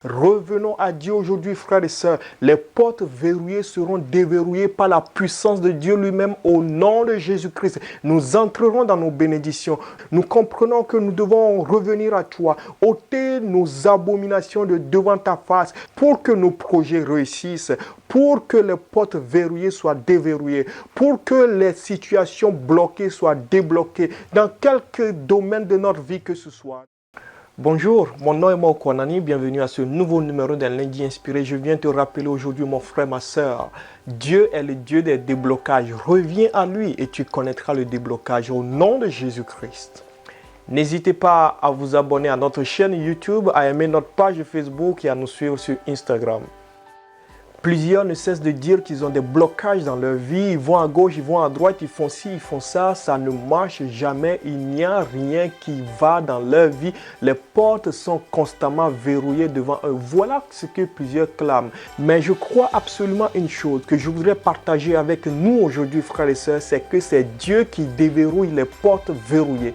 Revenons à Dieu aujourd'hui, frères et sœurs. Les portes verrouillées seront déverrouillées par la puissance de Dieu lui-même au nom de Jésus-Christ. Nous entrerons dans nos bénédictions. Nous comprenons que nous devons revenir à toi, ôter nos abominations de devant ta face pour que nos projets réussissent, pour que les portes verrouillées soient déverrouillées, pour que les situations bloquées soient débloquées dans quelque domaine de notre vie que ce soit. Bonjour, mon nom est Mao Kwanani, bienvenue à ce nouveau numéro d'un lundi inspiré. Je viens te rappeler aujourd'hui, mon frère, ma soeur, Dieu est le Dieu des déblocages. Reviens à lui et tu connaîtras le déblocage au nom de Jésus-Christ. N'hésitez pas à vous abonner à notre chaîne YouTube, à aimer notre page Facebook et à nous suivre sur Instagram. Plusieurs ne cessent de dire qu'ils ont des blocages dans leur vie. Ils vont à gauche, ils vont à droite, ils font ci, ils font ça. Ça ne marche jamais. Il n'y a rien qui va dans leur vie. Les portes sont constamment verrouillées devant eux. Voilà ce que plusieurs clament. Mais je crois absolument une chose que je voudrais partager avec nous aujourd'hui, frères et sœurs, c'est que c'est Dieu qui déverrouille les portes verrouillées.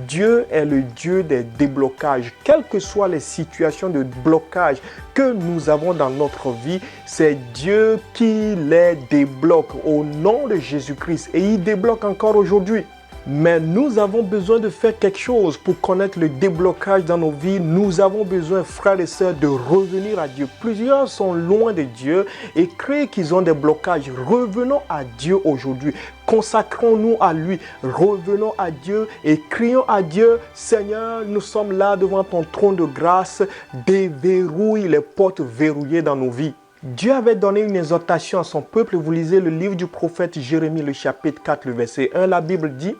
Dieu est le Dieu des déblocages. Quelles que soient les situations de blocage que nous avons dans notre vie, c'est Dieu qui les débloque au nom de Jésus-Christ. Et il débloque encore aujourd'hui. Mais nous avons besoin de faire quelque chose pour connaître le déblocage dans nos vies. Nous avons besoin, frères et sœurs, de revenir à Dieu. Plusieurs sont loin de Dieu et créent qu'ils ont des blocages. Revenons à Dieu aujourd'hui. Consacrons-nous à lui. Revenons à Dieu et crions à Dieu. Seigneur, nous sommes là devant ton trône de grâce. Déverrouille les portes verrouillées dans nos vies. Dieu avait donné une exhortation à son peuple. Vous lisez le livre du prophète Jérémie, le chapitre 4, le verset 1. La Bible dit: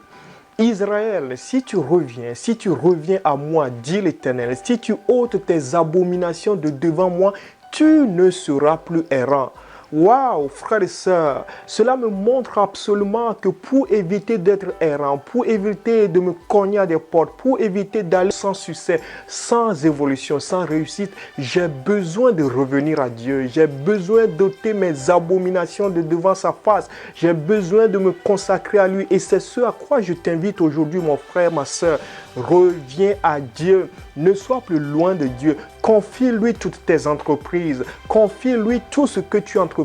Israël, si tu reviens à moi, dit l'Éternel, si tu ôtes tes abominations de devant moi, tu ne seras plus errant. Waouh, frères et sœurs, cela me montre absolument que pour éviter d'être errant, pour éviter de me cogner à des portes, pour éviter d'aller sans succès, sans évolution, sans réussite, j'ai besoin de revenir à Dieu. J'ai besoin d'ôter mes abominations de devant sa face. J'ai besoin de me consacrer à lui. Et c'est ce à quoi je t'invite aujourd'hui, mon frère, ma sœur. Reviens à Dieu. Ne sois plus loin de Dieu. Confie-lui toutes tes entreprises. Confie-lui tout ce que tu entreprends.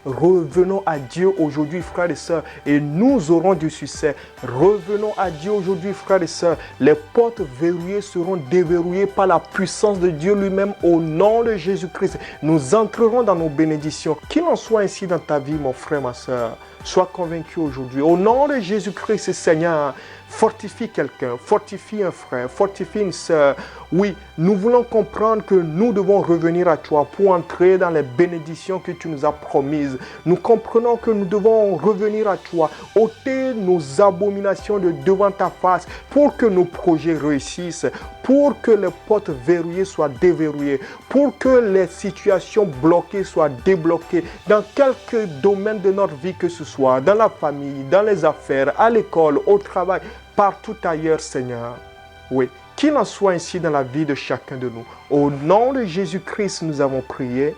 Revenons à Dieu aujourd'hui, frères et sœurs, et nous aurons du succès. Revenons à Dieu aujourd'hui, frères et sœurs. Les portes verrouillées seront déverrouillées par la puissance de Dieu lui-même au nom de Jésus-Christ. Nous entrerons dans nos bénédictions. Qu'il en soit ainsi dans ta vie, mon frère, ma sœur. Sois convaincu aujourd'hui. Au nom de Jésus-Christ, Seigneur, fortifie quelqu'un, fortifie un frère, fortifie une sœur. Oui, nous voulons comprendre que nous devons revenir à toi pour entrer dans les bénédictions que tu nous as promises. Nous comprenons que nous devons revenir à toi, ôter nos abominations de devant ta face pour que nos projets réussissent, pour que les portes verrouillées soient déverrouillées, pour que les situations bloquées soient débloquées dans quelque domaine de notre vie que ce soit, dans la famille, dans les affaires, à l'école, au travail, partout ailleurs, Seigneur. Oui, qu'il en soit ainsi dans la vie de chacun de nous. Au nom de Jésus-Christ, nous avons prié.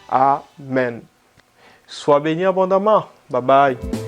Amen. Sois béni abondamment. Bye bye.